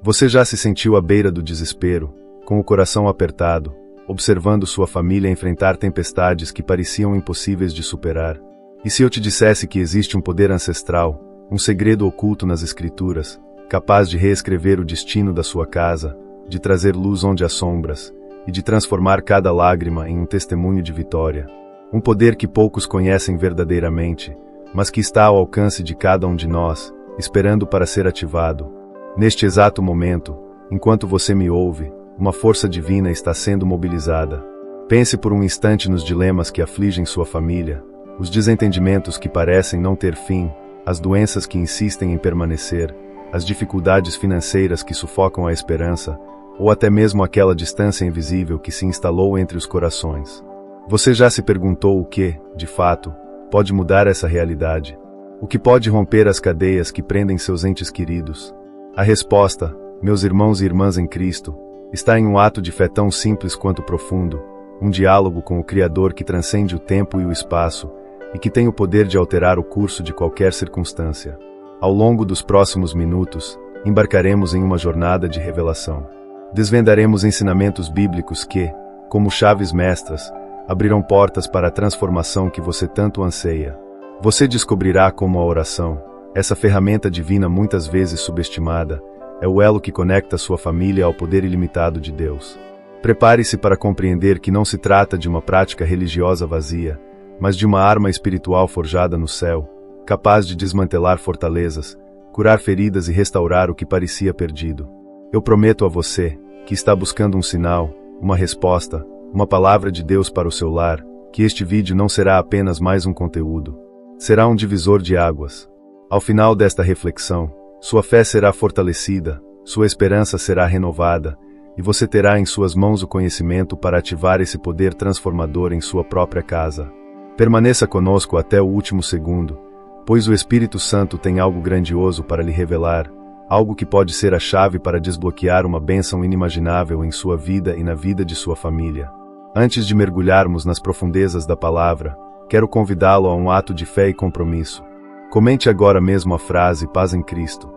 Você já se sentiu à beira do desespero, com o coração apertado, observando sua família enfrentar tempestades que pareciam impossíveis de superar? E se eu te dissesse que existe um poder ancestral, um segredo oculto nas Escrituras, capaz de reescrever o destino da sua casa, de trazer luz onde há sombras, e de transformar cada lágrima em um testemunho de vitória? Um poder que poucos conhecem verdadeiramente, mas que está ao alcance de cada um de nós, esperando para ser ativado. Neste exato momento, enquanto você me ouve, uma força divina está sendo mobilizada. Pense por um instante nos dilemas que afligem sua família, os desentendimentos que parecem não ter fim, as doenças que insistem em permanecer, as dificuldades financeiras que sufocam a esperança, ou até mesmo aquela distância invisível que se instalou entre os corações. Você já se perguntou o que, de fato, pode mudar essa realidade? O que pode romper as cadeias que prendem seus entes queridos? A resposta, meus irmãos e irmãs em Cristo, está em um ato de fé tão simples quanto profundo, um diálogo com o Criador que transcende o tempo e o espaço, e que tem o poder de alterar o curso de qualquer circunstância. Ao longo dos próximos minutos, embarcaremos em uma jornada de revelação. Desvendaremos ensinamentos bíblicos que, como chaves mestras, abrirão portas para a transformação que você tanto anseia. Você descobrirá como a oração, essa ferramenta divina muitas vezes subestimada, é o elo que conecta sua família ao poder ilimitado de Deus. Prepare-se para compreender que não se trata de uma prática religiosa vazia, mas de uma arma espiritual forjada no céu, capaz de desmantelar fortalezas, curar feridas e restaurar o que parecia perdido. Eu prometo a você, que está buscando um sinal, uma resposta, uma palavra de Deus para o seu lar, que este vídeo não será apenas mais um conteúdo. Será um divisor de águas. Ao final desta reflexão, sua fé será fortalecida, sua esperança será renovada, e você terá em suas mãos o conhecimento para ativar esse poder transformador em sua própria casa. Permaneça conosco até o último segundo, pois o Espírito Santo tem algo grandioso para lhe revelar, algo que pode ser a chave para desbloquear uma bênção inimaginável em sua vida e na vida de sua família. Antes de mergulharmos nas profundezas da palavra, quero convidá-lo a um ato de fé e compromisso. Comente agora mesmo a frase "Paz em Cristo".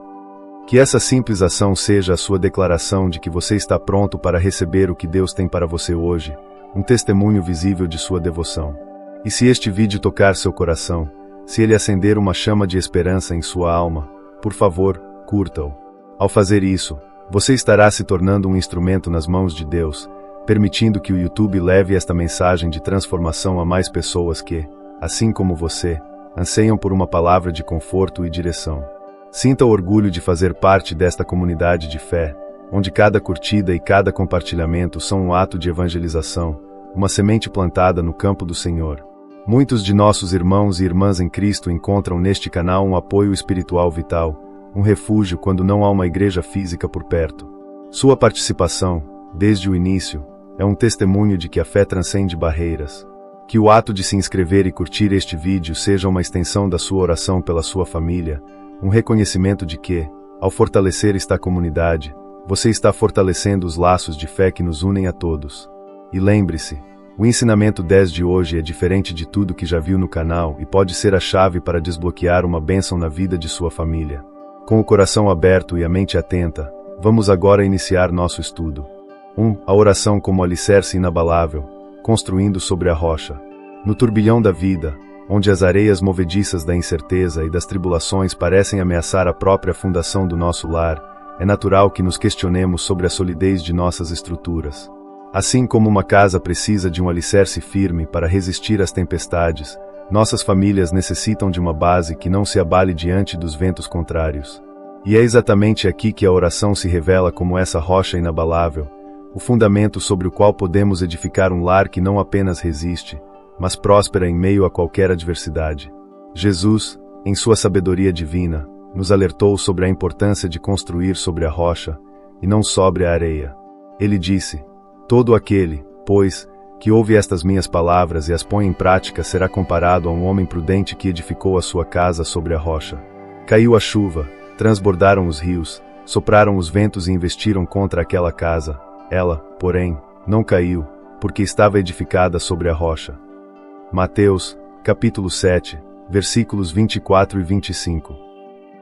Que essa simples ação seja a sua declaração de que você está pronto para receber o que Deus tem para você hoje, um testemunho visível de sua devoção. E se este vídeo tocar seu coração, se ele acender uma chama de esperança em sua alma, por favor, curta-o. Ao fazer isso, você estará se tornando um instrumento nas mãos de Deus, permitindo que o YouTube leve esta mensagem de transformação a mais pessoas que, assim como você, anseiam por uma palavra de conforto e direção. Sinta o orgulho de fazer parte desta comunidade de fé, onde cada curtida e cada compartilhamento são um ato de evangelização, uma semente plantada no campo do Senhor. Muitos de nossos irmãos e irmãs em Cristo encontram neste canal um apoio espiritual vital, um refúgio quando não há uma igreja física por perto. Sua participação, desde o início, é um testemunho de que a fé transcende barreiras. Que o ato de se inscrever e curtir este vídeo seja uma extensão da sua oração pela sua família, um reconhecimento de que, ao fortalecer esta comunidade, você está fortalecendo os laços de fé que nos unem a todos. E lembre-se, o ensinamento 10 de hoje é diferente de tudo que já viu no canal e pode ser a chave para desbloquear uma bênção na vida de sua família. Com o coração aberto e a mente atenta, vamos agora iniciar nosso estudo. 1. A oração como alicerce inabalável, construindo sobre a rocha. No turbilhão da vida, onde as areias movediças da incerteza e das tribulações parecem ameaçar a própria fundação do nosso lar, é natural que nos questionemos sobre a solidez de nossas estruturas. Assim como uma casa precisa de um alicerce firme para resistir às tempestades, nossas famílias necessitam de uma base que não se abale diante dos ventos contrários. E é exatamente aqui que a oração se revela como essa rocha inabalável, o fundamento sobre o qual podemos edificar um lar que não apenas resiste, mas próspera em meio a qualquer adversidade. Jesus, em sua sabedoria divina, nos alertou sobre a importância de construir sobre a rocha, e não sobre a areia. Ele disse: "Todo aquele, pois, que ouve estas minhas palavras e as põe em prática será comparado a um homem prudente que edificou a sua casa sobre a rocha. Caiu a chuva, transbordaram os rios, sopraram os ventos e investiram contra aquela casa. Ela, porém, não caiu, porque estava edificada sobre a rocha." Mateus, capítulo 7, versículos 24 e 25.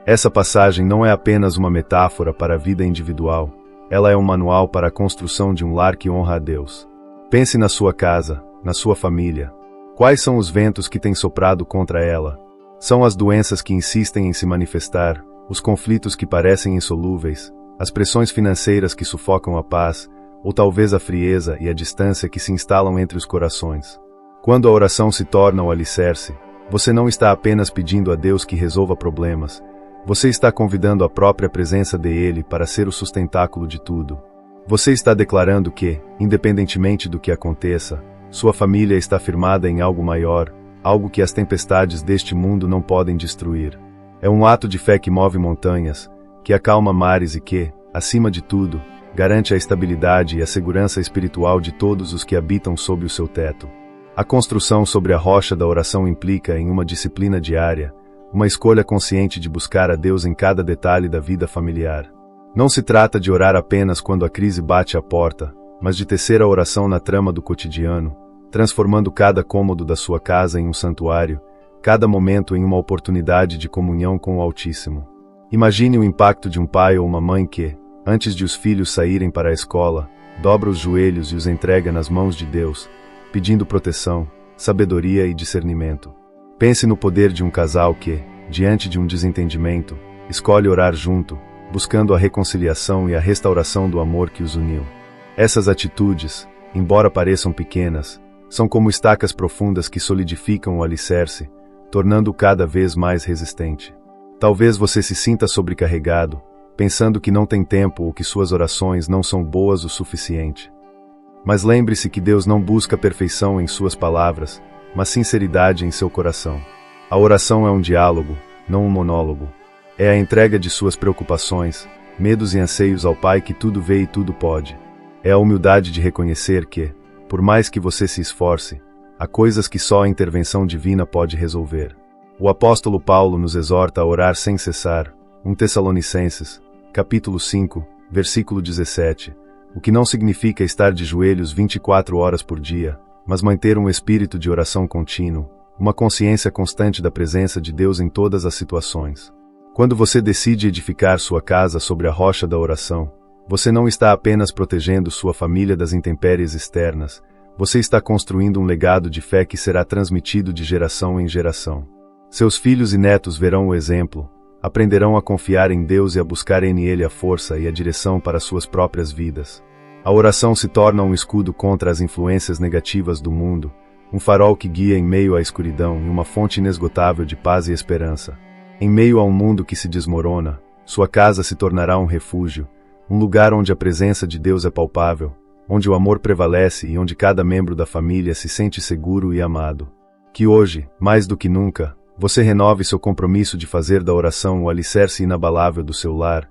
Essa passagem não é apenas uma metáfora para a vida individual, ela é um manual para a construção de um lar que honra a Deus. Pense na sua casa, na sua família. Quais são os ventos que têm soprado contra ela? São as doenças que insistem em se manifestar, os conflitos que parecem insolúveis, as pressões financeiras que sufocam a paz, ou talvez a frieza e a distância que se instalam entre os corações. Quando a oração se torna o alicerce, você não está apenas pedindo a Deus que resolva problemas, você está convidando a própria presença dele para ser o sustentáculo de tudo. Você está declarando que, independentemente do que aconteça, sua família está firmada em algo maior, algo que as tempestades deste mundo não podem destruir. É um ato de fé que move montanhas, que acalma mares e que, acima de tudo, garante a estabilidade e a segurança espiritual de todos os que habitam sob o seu teto. A construção sobre a rocha da oração implica em uma disciplina diária, uma escolha consciente de buscar a Deus em cada detalhe da vida familiar. Não se trata de orar apenas quando a crise bate à porta, mas de tecer a oração na trama do cotidiano, transformando cada cômodo da sua casa em um santuário, cada momento em uma oportunidade de comunhão com o Altíssimo. Imagine o impacto de um pai ou uma mãe que, antes de os filhos saírem para a escola, dobra os joelhos e os entrega nas mãos de Deus, pedindo proteção, sabedoria e discernimento. Pense no poder de um casal que, diante de um desentendimento, escolhe orar junto, buscando a reconciliação e a restauração do amor que os uniu. Essas atitudes, embora pareçam pequenas, são como estacas profundas que solidificam o alicerce, tornando-o cada vez mais resistente. Talvez você se sinta sobrecarregado, pensando que não tem tempo ou que suas orações não são boas o suficiente. Mas lembre-se que Deus não busca perfeição em suas palavras, mas sinceridade em seu coração. A oração é um diálogo, não um monólogo. É a entrega de suas preocupações, medos e anseios ao Pai que tudo vê e tudo pode. É a humildade de reconhecer que, por mais que você se esforce, há coisas que só a intervenção divina pode resolver. O apóstolo Paulo nos exorta a orar sem cessar, 1 Tessalonicenses, capítulo 5, versículo 17, o que não significa estar de joelhos 24 horas por dia, mas manter um espírito de oração contínuo, uma consciência constante da presença de Deus em todas as situações. Quando você decide edificar sua casa sobre a rocha da oração, você não está apenas protegendo sua família das intempéries externas, você está construindo um legado de fé que será transmitido de geração em geração. Seus filhos e netos verão o exemplo, aprenderão a confiar em Deus e a buscarem nele a força e a direção para suas próprias vidas. A oração se torna um escudo contra as influências negativas do mundo, um farol que guia em meio à escuridão e uma fonte inesgotável de paz e esperança. Em meio a um mundo que se desmorona, sua casa se tornará um refúgio, um lugar onde a presença de Deus é palpável, onde o amor prevalece e onde cada membro da família se sente seguro e amado. Que hoje, mais do que nunca, você renove seu compromisso de fazer da oração o alicerce inabalável do seu lar,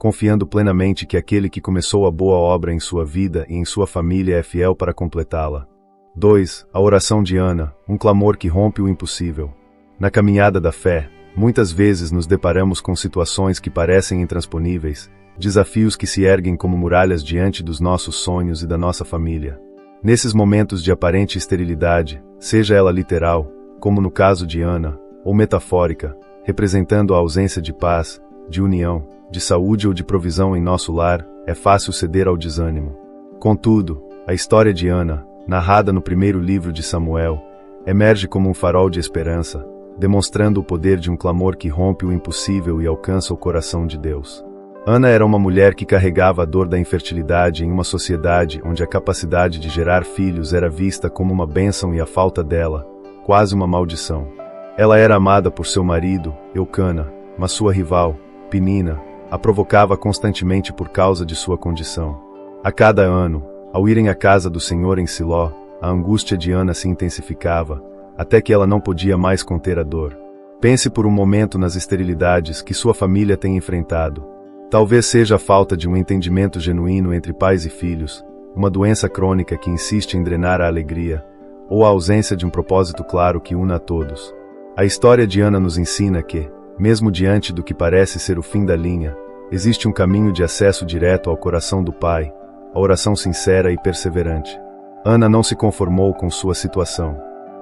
confiando plenamente que aquele que começou a boa obra em sua vida e em sua família é fiel para completá-la. 2. A oração de Ana, um clamor que rompe o impossível. Na caminhada da fé, muitas vezes nos deparamos com situações que parecem intransponíveis, desafios que se erguem como muralhas diante dos nossos sonhos e da nossa família. Nesses momentos de aparente esterilidade, seja ela literal, como no caso de Ana, ou metafórica, representando a ausência de paz, de união, de saúde ou de provisão em nosso lar, é fácil ceder ao desânimo. Contudo, a história de Ana, narrada no primeiro livro de Samuel, emerge como um farol de esperança, demonstrando o poder de um clamor que rompe o impossível e alcança o coração de Deus. Ana era uma mulher que carregava a dor da infertilidade em uma sociedade onde a capacidade de gerar filhos era vista como uma bênção e a falta dela, quase uma maldição. Ela era amada por seu marido, Eucana, mas sua rival, Penina, a provocava constantemente por causa de sua condição. A cada ano, ao irem à casa do Senhor em Siló, a angústia de Ana se intensificava, até que ela não podia mais conter a dor. Pense por um momento nas esterilidades que sua família tem enfrentado. Talvez seja a falta de um entendimento genuíno entre pais e filhos, uma doença crônica que insiste em drenar a alegria, ou a ausência de um propósito claro que una a todos. A história de Ana nos ensina que, mesmo diante do que parece ser o fim da linha, existe um caminho de acesso direto ao coração do Pai, a oração sincera e perseverante. Ana não se conformou com sua situação.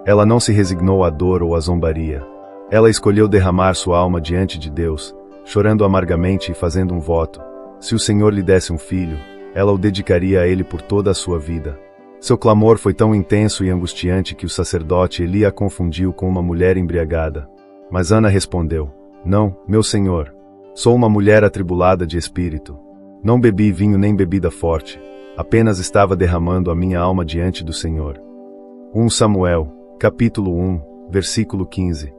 Ela não se resignou à dor ou à zombaria. Ela escolheu derramar sua alma diante de Deus, chorando amargamente e fazendo um voto. Se o Senhor lhe desse um filho, ela o dedicaria a ele por toda a sua vida. Seu clamor foi tão intenso e angustiante que o sacerdote Eli a confundiu com uma mulher embriagada. Mas Ana respondeu: Não, meu senhor. Sou uma mulher atribulada de espírito. Não bebi vinho nem bebida forte. Apenas estava derramando a minha alma diante do Senhor. 1 Samuel, capítulo 1, versículo 15.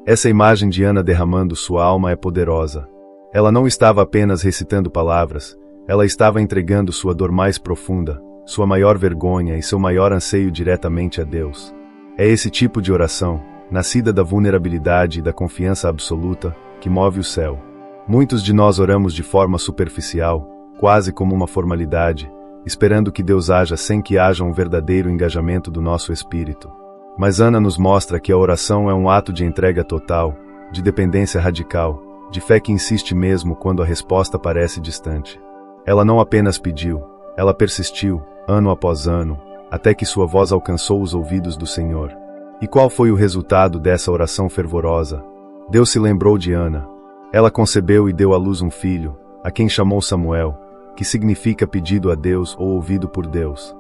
Essa imagem de Ana derramando sua alma é poderosa. Ela não estava apenas recitando palavras, ela estava entregando sua dor mais profunda, sua maior vergonha e seu maior anseio diretamente a Deus. É esse tipo de oração, nascida da vulnerabilidade e da confiança absoluta, que move o céu. Muitos de nós oramos de forma superficial, quase como uma formalidade, esperando que Deus haja sem que haja um verdadeiro engajamento do nosso espírito. Mas Ana nos mostra que a oração é um ato de entrega total, de dependência radical, de fé que insiste mesmo quando a resposta parece distante. Ela não apenas pediu, ela persistiu, ano após ano, até que sua voz alcançou os ouvidos do Senhor. E qual foi o resultado dessa oração fervorosa? Deus se lembrou de Ana. Ela concebeu e deu à luz um filho, a quem chamou Samuel, que significa pedido a Deus ou ouvido por Deus.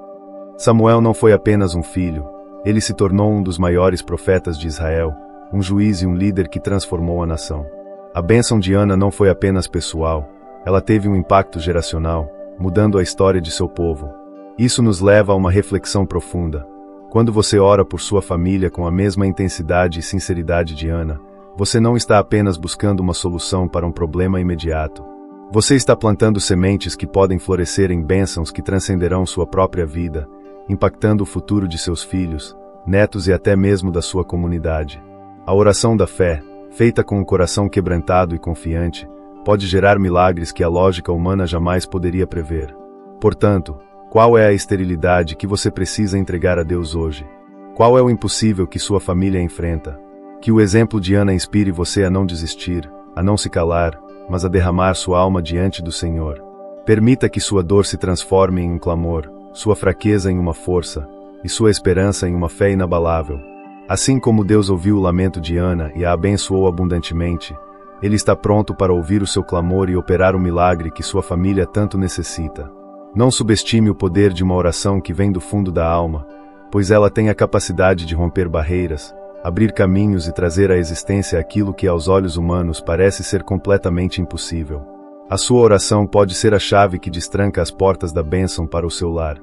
Samuel não foi apenas um filho, ele se tornou um dos maiores profetas de Israel, um juiz e um líder que transformou a nação. A bênção de Ana não foi apenas pessoal, ela teve um impacto geracional, mudando a história de seu povo. Isso nos leva a uma reflexão profunda. Quando você ora por sua família com a mesma intensidade e sinceridade de Ana, você não está apenas buscando uma solução para um problema imediato. Você está plantando sementes que podem florescer em bênçãos que transcenderão sua própria vida, impactando o futuro de seus filhos, netos e até mesmo da sua comunidade. A oração da fé, feita com um coração quebrantado e confiante, pode gerar milagres que a lógica humana jamais poderia prever. Portanto, qual é a esterilidade que você precisa entregar a Deus hoje? Qual é o impossível que sua família enfrenta? Que o exemplo de Ana inspire você a não desistir, a não se calar, mas a derramar sua alma diante do Senhor. Permita que sua dor se transforme em um clamor, sua fraqueza em uma força, e sua esperança em uma fé inabalável. Assim como Deus ouviu o lamento de Ana e a abençoou abundantemente, Ele está pronto para ouvir o seu clamor e operar o milagre que sua família tanto necessita. Não subestime o poder de uma oração que vem do fundo da alma, pois ela tem a capacidade de romper barreiras, abrir caminhos e trazer à existência aquilo que aos olhos humanos parece ser completamente impossível. A sua oração pode ser a chave que destranca as portas da bênção para o seu lar.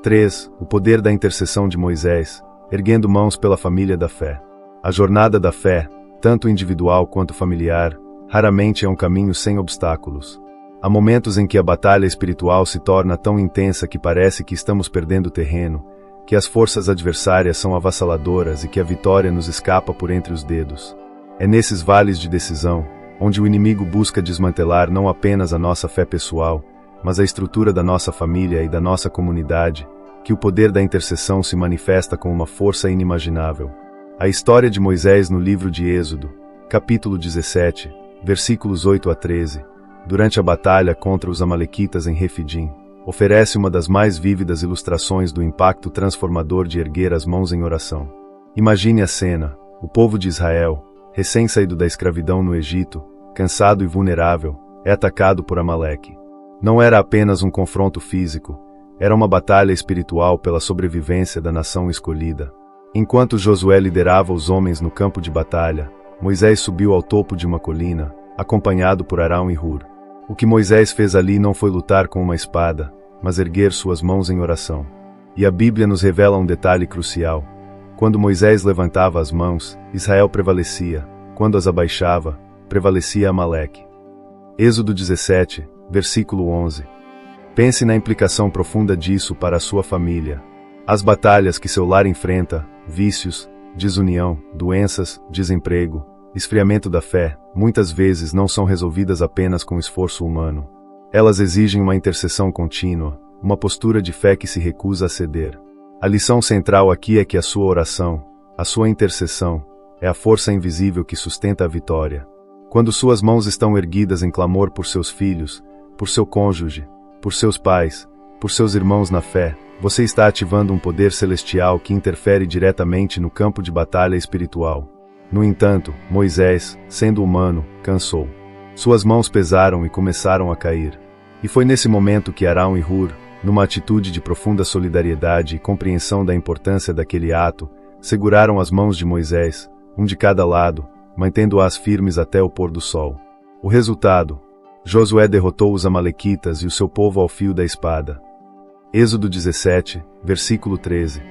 3. O poder da intercessão de Moisés, erguendo mãos pela família da fé. A jornada da fé, tanto individual quanto familiar, raramente é um caminho sem obstáculos. Há momentos em que a batalha espiritual se torna tão intensa que parece que estamos perdendo terreno, que as forças adversárias são avassaladoras e que a vitória nos escapa por entre os dedos. É nesses vales de decisão, onde o inimigo busca desmantelar não apenas a nossa fé pessoal, mas a estrutura da nossa família e da nossa comunidade, que o poder da intercessão se manifesta com uma força inimaginável. A história de Moisés no livro de Êxodo, capítulo 17, versículos 8 a 13, durante a batalha contra os amalequitas em Refidim, oferece uma das mais vívidas ilustrações do impacto transformador de erguer as mãos em oração. Imagine a cena: o povo de Israel, recém-saído da escravidão no Egito, cansado e vulnerável, é atacado por Amaleque. Não era apenas um confronto físico, era uma batalha espiritual pela sobrevivência da nação escolhida. Enquanto Josué liderava os homens no campo de batalha, Moisés subiu ao topo de uma colina, acompanhado por Arão e Hur. O que Moisés fez ali não foi lutar com uma espada, mas erguer suas mãos em oração. E a Bíblia nos revela um detalhe crucial. Quando Moisés levantava as mãos, Israel prevalecia. Quando as abaixava, prevalecia Amaleque. Êxodo 17, versículo 11. Pense na implicação profunda disso para a sua família. As batalhas que seu lar enfrenta, vícios, desunião, doenças, desemprego, esfriamento da fé, muitas vezes não são resolvidas apenas com esforço humano. Elas exigem uma intercessão contínua, uma postura de fé que se recusa a ceder. A lição central aqui é que a sua oração, a sua intercessão, é a força invisível que sustenta a vitória. Quando suas mãos estão erguidas em clamor por seus filhos, por seu cônjuge, por seus pais, por seus irmãos na fé, você está ativando um poder celestial que interfere diretamente no campo de batalha espiritual. No entanto, Moisés, sendo humano, cansou. Suas mãos pesaram e começaram a cair. E foi nesse momento que Arão e Hur, numa atitude de profunda solidariedade e compreensão da importância daquele ato, seguraram as mãos de Moisés, um de cada lado, mantendo-as firmes até o pôr do sol. O resultado: Josué derrotou os amalequitas e o seu povo ao fio da espada. Êxodo 17, versículo 13.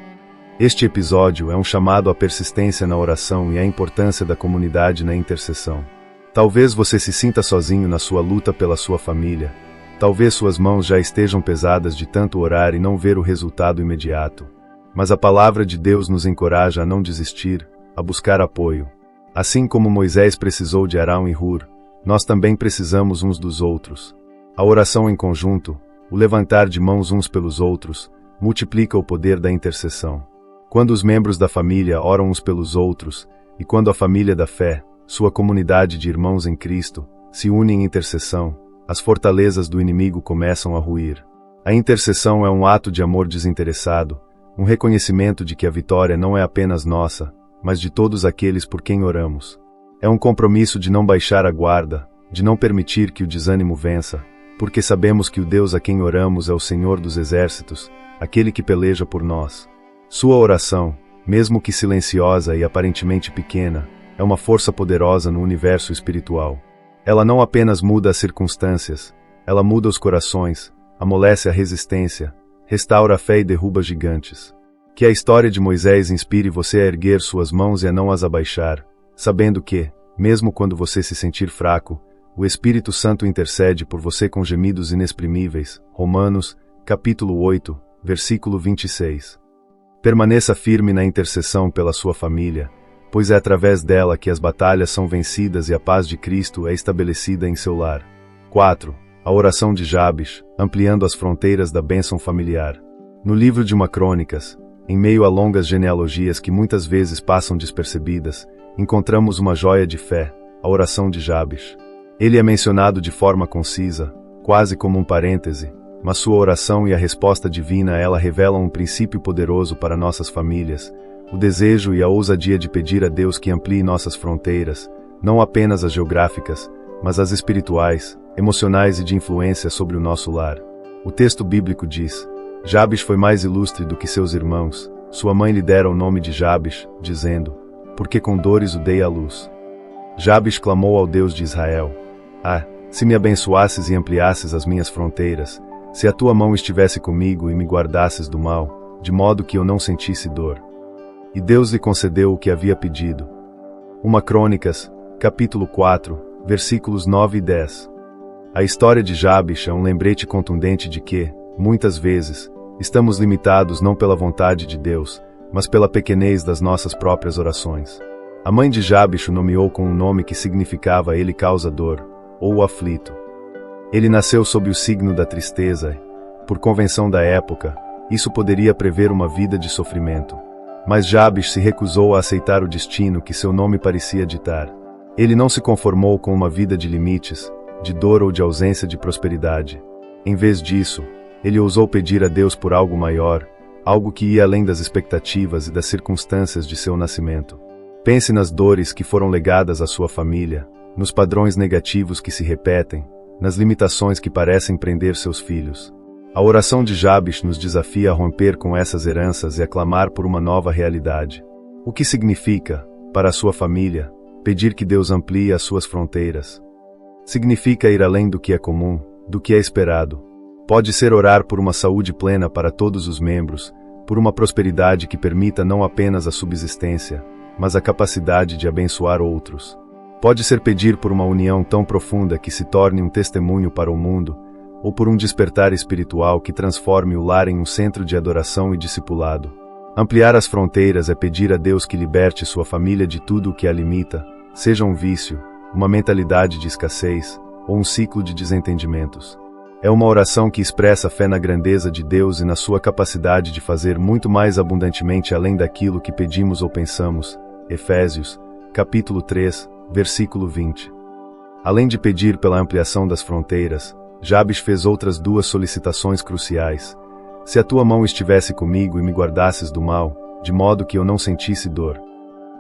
Este episódio é um chamado à persistência na oração e à importância da comunidade na intercessão. Talvez você se sinta sozinho na sua luta pela sua família. Talvez suas mãos já estejam pesadas de tanto orar e não ver o resultado imediato. Mas a palavra de Deus nos encoraja a não desistir, a buscar apoio. Assim como Moisés precisou de Arão e Hur, nós também precisamos uns dos outros. A oração em conjunto, o levantar de mãos uns pelos outros, multiplica o poder da intercessão. Quando os membros da família oram uns pelos outros, e quando a família da fé, sua comunidade de irmãos em Cristo, se une em intercessão, as fortalezas do inimigo começam a ruir. A intercessão é um ato de amor desinteressado, um reconhecimento de que a vitória não é apenas nossa, mas de todos aqueles por quem oramos. É um compromisso de não baixar a guarda, de não permitir que o desânimo vença, porque sabemos que o Deus a quem oramos é o Senhor dos Exércitos, aquele que peleja por nós. Sua oração, mesmo que silenciosa e aparentemente pequena, é uma força poderosa no universo espiritual. Ela não apenas muda as circunstâncias, ela muda os corações, amolece a resistência, restaura a fé e derruba gigantes. Que a história de Moisés inspire você a erguer suas mãos e a não as abaixar, sabendo que, mesmo quando você se sentir fraco, o Espírito Santo intercede por você com gemidos inexprimíveis. Romanos, capítulo 8, versículo 26. Permaneça firme na intercessão pela sua família, pois é através dela que as batalhas são vencidas e a paz de Cristo é estabelecida em seu lar. 4. A oração de Jabes, ampliando as fronteiras da bênção familiar. No livro de Crônicas, em meio a longas genealogias que muitas vezes passam despercebidas, encontramos uma joia de fé, a oração de Jabes. Ele é mencionado de forma concisa, quase como um parêntese, mas sua oração e a resposta divina a ela revelam um princípio poderoso para nossas famílias, o desejo e a ousadia de pedir a Deus que amplie nossas fronteiras, não apenas as geográficas, mas as espirituais, emocionais e de influência sobre o nosso lar. O texto bíblico diz: Jabes foi mais ilustre do que seus irmãos, sua mãe lhe dera o nome de Jabes, dizendo: porque com dores o dei à luz. Jabes clamou ao Deus de Israel: Ah, se me abençoasses e ampliasses as minhas fronteiras, se a tua mão estivesse comigo e me guardasses do mal, de modo que eu não sentisse dor. E Deus lhe concedeu o que havia pedido. 1 Crônicas, capítulo 4, versículos 9 e 10. A história de Jabes é um lembrete contundente de que, muitas vezes, estamos limitados não pela vontade de Deus, mas pela pequenez das nossas próprias orações. A mãe de Jabes o nomeou com um nome que significava ele causa dor, ou o aflito. Ele nasceu sob o signo da tristeza, e, por convenção da época, isso poderia prever uma vida de sofrimento. Mas Jabes se recusou a aceitar o destino que seu nome parecia ditar. Ele não se conformou com uma vida de limites, de dor ou de ausência de prosperidade. Em vez disso, ele ousou pedir a Deus por algo maior, algo que ia além das expectativas e das circunstâncias de seu nascimento. Pense nas dores que foram legadas à sua família, nos padrões negativos que se repetem, nas limitações que parecem prender seus filhos. A oração de Jabes nos desafia a romper com essas heranças e a clamar por uma nova realidade. O que significa, para a sua família, pedir que Deus amplie as suas fronteiras? Significa ir além do que é comum, do que é esperado. Pode ser orar por uma saúde plena para todos os membros, por uma prosperidade que permita não apenas a subsistência, mas a capacidade de abençoar outros. Pode ser pedir por uma união tão profunda que se torne um testemunho para o mundo, ou por um despertar espiritual que transforme o lar em um centro de adoração e discipulado. Ampliar as fronteiras é pedir a Deus que liberte sua família de tudo o que a limita, seja um vício, uma mentalidade de escassez, ou um ciclo de desentendimentos. É uma oração que expressa fé na grandeza de Deus e na sua capacidade de fazer muito mais abundantemente além daquilo que pedimos ou pensamos. Efésios, capítulo 3, versículo 20. Além de pedir pela ampliação das fronteiras, Jabes fez outras duas solicitações cruciais. Se a tua mão estivesse comigo e me guardasses do mal, de modo que eu não sentisse dor.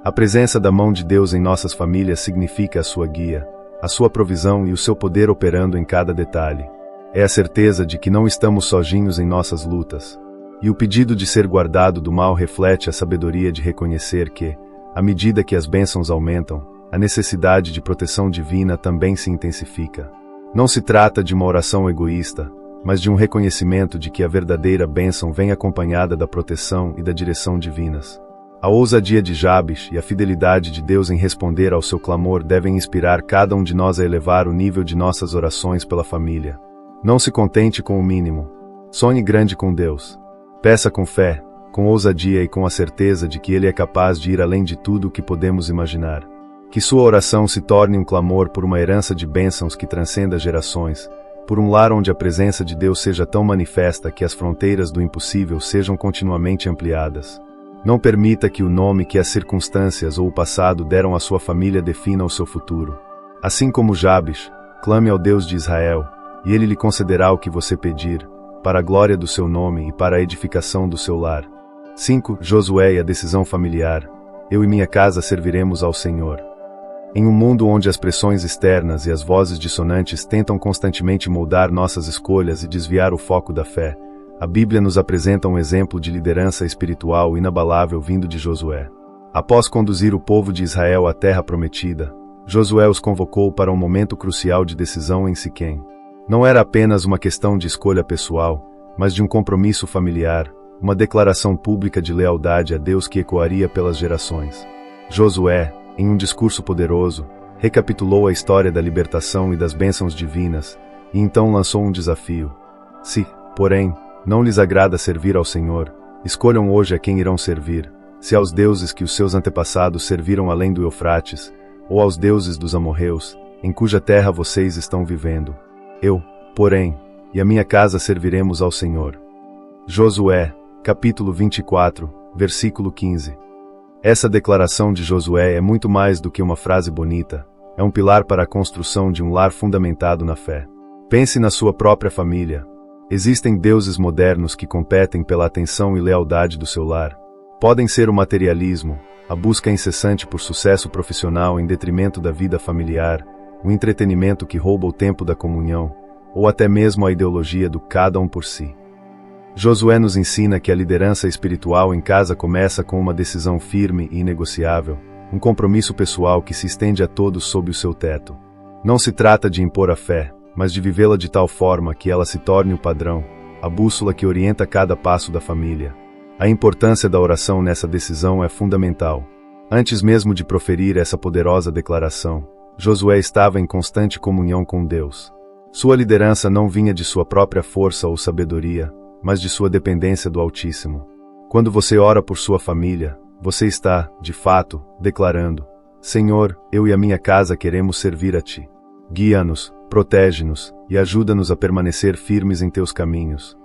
A presença da mão de Deus em nossas famílias significa a sua guia, a sua provisão e o seu poder operando em cada detalhe. É a certeza de que não estamos sozinhos em nossas lutas. E o pedido de ser guardado do mal reflete a sabedoria de reconhecer que, à medida que as bênçãos aumentam, a necessidade de proteção divina também se intensifica. Não se trata de uma oração egoísta, mas de um reconhecimento de que a verdadeira bênção vem acompanhada da proteção e da direção divinas. A ousadia de Jabes e a fidelidade de Deus em responder ao seu clamor devem inspirar cada um de nós a elevar o nível de nossas orações pela família. Não se contente com o mínimo. Sonhe grande com Deus. Peça com fé, com ousadia e com a certeza de que Ele é capaz de ir além de tudo o que podemos imaginar. Que sua oração se torne um clamor por uma herança de bênçãos que transcenda gerações, por um lar onde a presença de Deus seja tão manifesta que as fronteiras do impossível sejam continuamente ampliadas. Não permita que o nome que as circunstâncias ou o passado deram à sua família defina o seu futuro. Assim como Jabes, clame ao Deus de Israel, e Ele lhe concederá o que você pedir, para a glória do seu nome e para a edificação do seu lar. 5. Josué e a decisão familiar. Eu e minha casa serviremos ao Senhor. Em um mundo onde as pressões externas e as vozes dissonantes tentam constantemente moldar nossas escolhas e desviar o foco da fé, a Bíblia nos apresenta um exemplo de liderança espiritual inabalável vindo de Josué. Após conduzir o povo de Israel à terra prometida, Josué os convocou para um momento crucial de decisão em Siquém. Não era apenas uma questão de escolha pessoal, mas de um compromisso familiar, uma declaração pública de lealdade a Deus que ecoaria pelas gerações. Josué, em um discurso poderoso, recapitulou a história da libertação e das bênçãos divinas, e então lançou um desafio. Se, porém, não lhes agrada servir ao Senhor, escolham hoje a quem irão servir, se aos deuses que os seus antepassados serviram além do Eufrates, ou aos deuses dos amorreus, em cuja terra vocês estão vivendo. Eu, porém, e a minha casa serviremos ao Senhor. Josué, capítulo 24, versículo 15. Essa declaração de Josué é muito mais do que uma frase bonita, é um pilar para a construção de um lar fundamentado na fé. Pense na sua própria família. Existem deuses modernos que competem pela atenção e lealdade do seu lar. Podem ser o materialismo, a busca incessante por sucesso profissional em detrimento da vida familiar, o entretenimento que rouba o tempo da comunhão, ou até mesmo a ideologia do cada um por si. Josué nos ensina que a liderança espiritual em casa começa com uma decisão firme e inegociável, um compromisso pessoal que se estende a todos sob o seu teto. Não se trata de impor a fé, mas de vivê-la de tal forma que ela se torne o padrão, a bússola que orienta cada passo da família. A importância da oração nessa decisão é fundamental. Antes mesmo de proferir essa poderosa declaração, Josué estava em constante comunhão com Deus. Sua liderança não vinha de sua própria força ou sabedoria, mas de sua dependência do Altíssimo. Quando você ora por sua família, você está, de fato, declarando: Senhor, eu e a minha casa queremos servir a Ti. Guia-nos, protege-nos e ajuda-nos a permanecer firmes em Teus caminhos.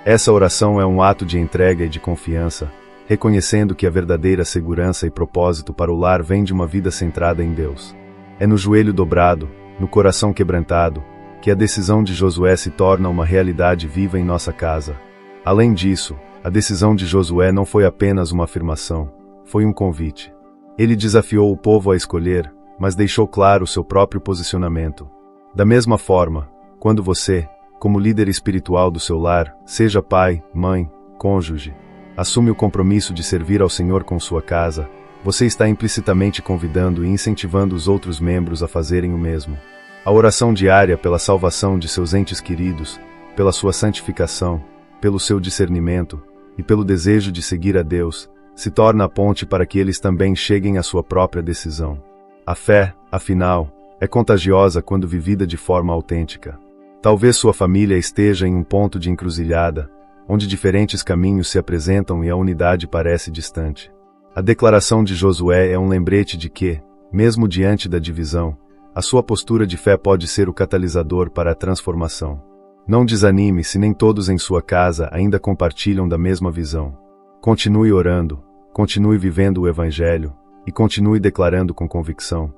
Essa oração é um ato de entrega e de confiança, reconhecendo que a verdadeira segurança e propósito para o lar vem de uma vida centrada em Deus. É no joelho dobrado, no coração quebrantado, que a decisão de Josué se torna uma realidade viva em nossa casa. Além disso, a decisão de Josué não foi apenas uma afirmação, foi um convite. Ele desafiou o povo a escolher, mas deixou claro seu próprio posicionamento. Da mesma forma, quando você, como líder espiritual do seu lar, seja pai, mãe, cônjuge, assume o compromisso de servir ao Senhor com sua casa, você está implicitamente convidando e incentivando os outros membros a fazerem o mesmo. A oração diária pela salvação de seus entes queridos, pela sua santificação, pelo seu discernimento e pelo desejo de seguir a Deus, se torna a ponte para que eles também cheguem à sua própria decisão. A fé, afinal, é contagiosa quando vivida de forma autêntica. Talvez sua família esteja em um ponto de encruzilhada, onde diferentes caminhos se apresentam e a unidade parece distante. A declaração de Josué é um lembrete de que, mesmo diante da divisão, a sua postura de fé pode ser o catalisador para a transformação. Não desanime se nem todos em sua casa ainda compartilham da mesma visão. Continue orando, continue vivendo o Evangelho, e continue declarando com convicção: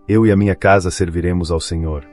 eu e a minha casa serviremos ao Senhor.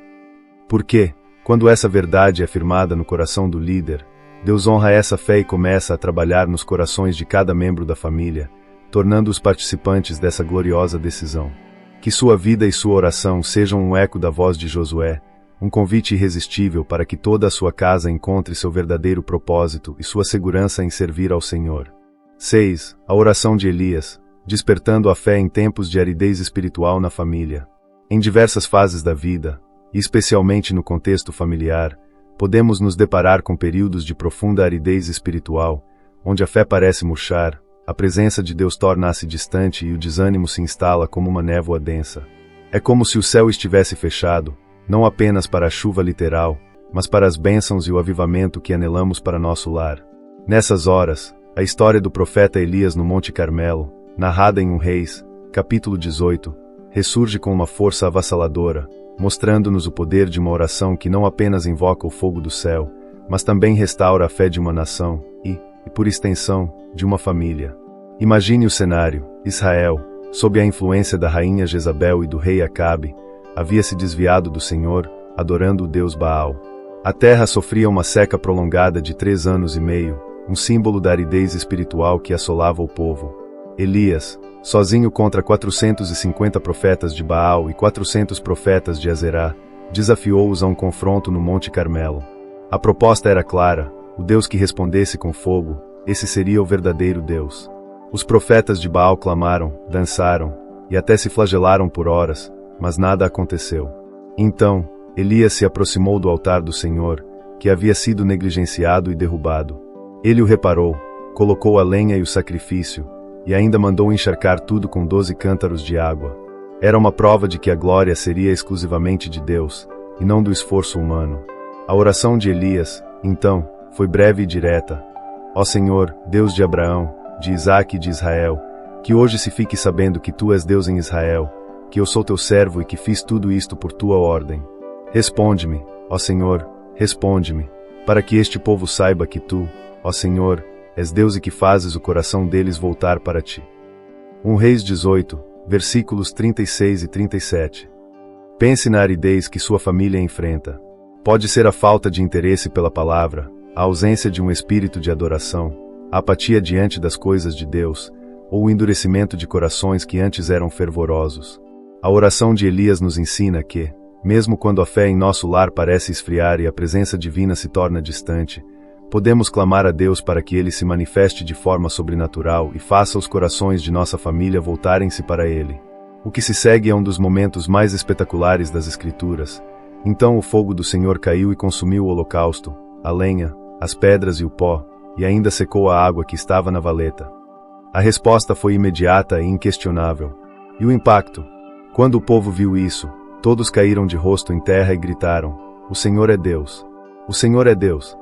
Porque, quando essa verdade é firmada no coração do líder, Deus honra essa fé e começa a trabalhar nos corações de cada membro da família, tornando-os participantes dessa gloriosa decisão. Que sua vida e sua oração sejam um eco da voz de Josué, um convite irresistível para que toda a sua casa encontre seu verdadeiro propósito e sua segurança em servir ao Senhor. 6. A oração de Elias, despertando a fé em tempos de aridez espiritual na família. Em diversas fases da vida, e especialmente no contexto familiar, podemos nos deparar com períodos de profunda aridez espiritual, onde a fé parece murchar, a presença de Deus torna-se distante e o desânimo se instala como uma névoa densa. É como se o céu estivesse fechado, não apenas para a chuva literal, mas para as bênçãos e o avivamento que anelamos para nosso lar. Nessas horas, a história do profeta Elias no Monte Carmelo, narrada em 1 Reis, capítulo 18, ressurge com uma força avassaladora, mostrando-nos o poder de uma oração que não apenas invoca o fogo do céu, mas também restaura a fé de uma nação e, por extensão, de uma família. Imagine o cenário: Israel, sob a influência da rainha Jezabel e do rei Acabe, havia se desviado do Senhor, adorando o deus Baal. A terra sofria uma seca prolongada de 3 anos e meio, um símbolo da aridez espiritual que assolava o povo. Elias, sozinho contra 450 profetas de Baal e 400 profetas de Azerá, desafiou-os a um confronto no Monte Carmelo. A proposta era clara: o Deus que respondesse com fogo, esse seria o verdadeiro Deus. Os profetas de Baal clamaram, dançaram, e até se flagelaram por horas, mas nada aconteceu. Então, Elias se aproximou do altar do Senhor, que havia sido negligenciado e derrubado. Ele o reparou, colocou a lenha e o sacrifício, e ainda mandou encharcar tudo com 12 cântaros de água. Era uma prova de que a glória seria exclusivamente de Deus, e não do esforço humano. A oração de Elias, então, foi breve e direta: Ó Senhor, Deus de Abraão, de Isaque e de Israel, que hoje se fique sabendo que Tu és Deus em Israel, que eu sou Teu servo e que fiz tudo isto por Tua ordem. Responde-me, ó Senhor, responde-me, para que este povo saiba que Tu, ó Senhor, és Deus e que fazes o coração deles voltar para Ti. 1 Reis 18, versículos 36 e 37. Pense na aridez que sua família enfrenta. Pode ser a falta de interesse pela palavra, a ausência de um espírito de adoração, a apatia diante das coisas de Deus, ou o endurecimento de corações que antes eram fervorosos. A oração de Elias nos ensina que, mesmo quando a fé em nosso lar parece esfriar e a presença divina se torna distante, podemos clamar a Deus para que Ele se manifeste de forma sobrenatural e faça os corações de nossa família voltarem-se para Ele. O que se segue é um dos momentos mais espetaculares das Escrituras. Então o fogo do Senhor caiu e consumiu o holocausto, a lenha, as pedras e o pó, e ainda secou a água que estava na valeta. A resposta foi imediata e inquestionável. E o impacto? Quando o povo viu isso, todos caíram de rosto em terra e gritaram: O Senhor é Deus! O Senhor é Deus!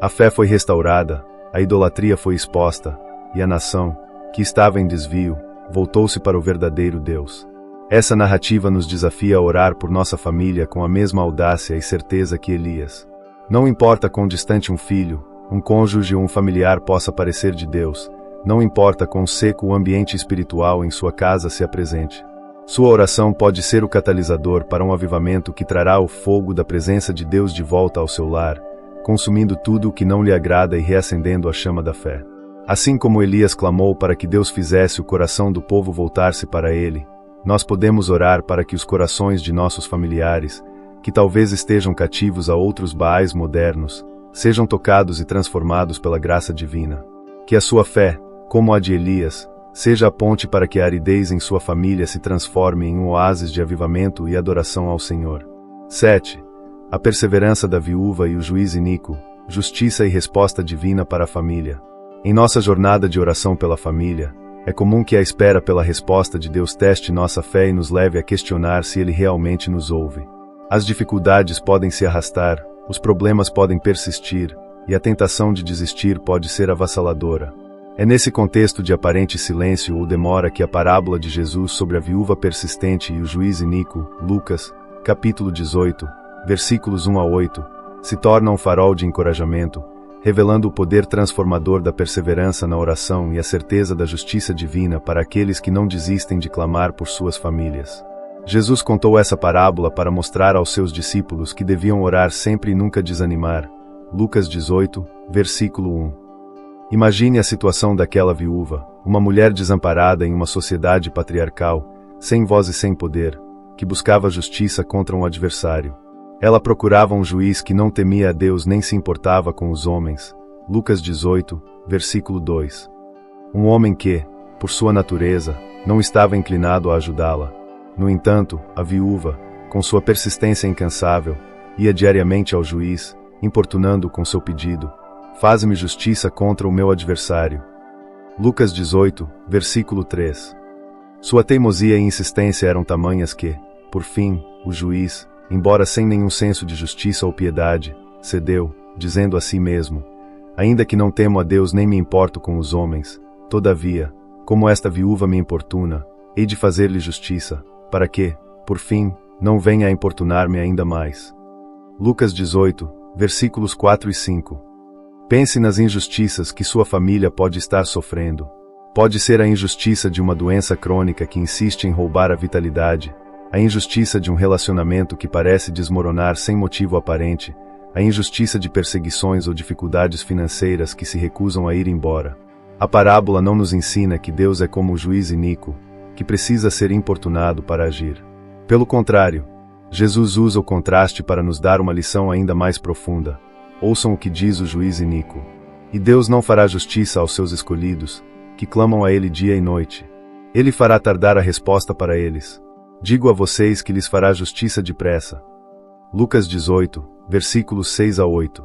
A fé foi restaurada, a idolatria foi exposta, e a nação, que estava em desvio, voltou-se para o verdadeiro Deus. Essa narrativa nos desafia a orar por nossa família com a mesma audácia e certeza que Elias. Não importa quão distante um filho, um cônjuge ou um familiar possa parecer de Deus, não importa quão seco o ambiente espiritual em sua casa se apresente. Sua oração pode ser o catalisador para um avivamento que trará o fogo da presença de Deus de volta ao seu lar, consumindo tudo o que não lhe agrada e reacendendo a chama da fé. Assim como Elias clamou para que Deus fizesse o coração do povo voltar-se para ele, nós podemos orar para que os corações de nossos familiares, que talvez estejam cativos a outros baais modernos, sejam tocados e transformados pela graça divina. Que a sua fé, como a de Elias, seja a ponte para que a aridez em sua família se transforme em um oásis de avivamento e adoração ao Senhor. 7. A perseverança da viúva e o juiz iníquo, justiça e resposta divina para a família. Em nossa jornada de oração pela família, é comum que a espera pela resposta de Deus teste nossa fé e nos leve a questionar se Ele realmente nos ouve. As dificuldades podem se arrastar, os problemas podem persistir, e a tentação de desistir pode ser avassaladora. É nesse contexto de aparente silêncio ou demora que a parábola de Jesus sobre a viúva persistente e o juiz iníquo, Lucas, capítulo 18, versículos 1 a 8, se torna um farol de encorajamento, revelando o poder transformador da perseverança na oração e a certeza da justiça divina para aqueles que não desistem de clamar por suas famílias. Jesus contou essa parábola para mostrar aos seus discípulos que deviam orar sempre e nunca desanimar. Lucas 18, versículo 1. Imagine a situação daquela viúva, uma mulher desamparada em uma sociedade patriarcal, sem voz e sem poder, que buscava justiça contra um adversário. Ela procurava um juiz que não temia a Deus nem se importava com os homens. Lucas 18, versículo 2. Um homem que, por sua natureza, não estava inclinado a ajudá-la. No entanto, a viúva, com sua persistência incansável, ia diariamente ao juiz, importunando-o com seu pedido: faze-me justiça contra o meu adversário. Lucas 18, versículo 3. Sua teimosia e insistência eram tamanhas que, por fim, o juiz, embora sem nenhum senso de justiça ou piedade, cedeu, dizendo a si mesmo: ainda que não temo a Deus nem me importo com os homens, todavia, como esta viúva me importuna, hei de fazer-lhe justiça, para que, por fim, não venha a importunar-me ainda mais. Lucas 18, versículos 4 e 5. Pense nas injustiças que sua família pode estar sofrendo. Pode ser a injustiça de uma doença crônica que insiste em roubar a vitalidade, a injustiça de um relacionamento que parece desmoronar sem motivo aparente, a injustiça de perseguições ou dificuldades financeiras que se recusam a ir embora. A parábola não nos ensina que Deus é como o juiz iníquo, que precisa ser importunado para agir. Pelo contrário, Jesus usa o contraste para nos dar uma lição ainda mais profunda. Ouçam o que diz o juiz iníquo. E Deus não fará justiça aos seus escolhidos, que clamam a Ele dia e noite. Ele fará tardar a resposta para eles. Digo a vocês que lhes fará justiça depressa. Lucas 18, versículos 6 a 8.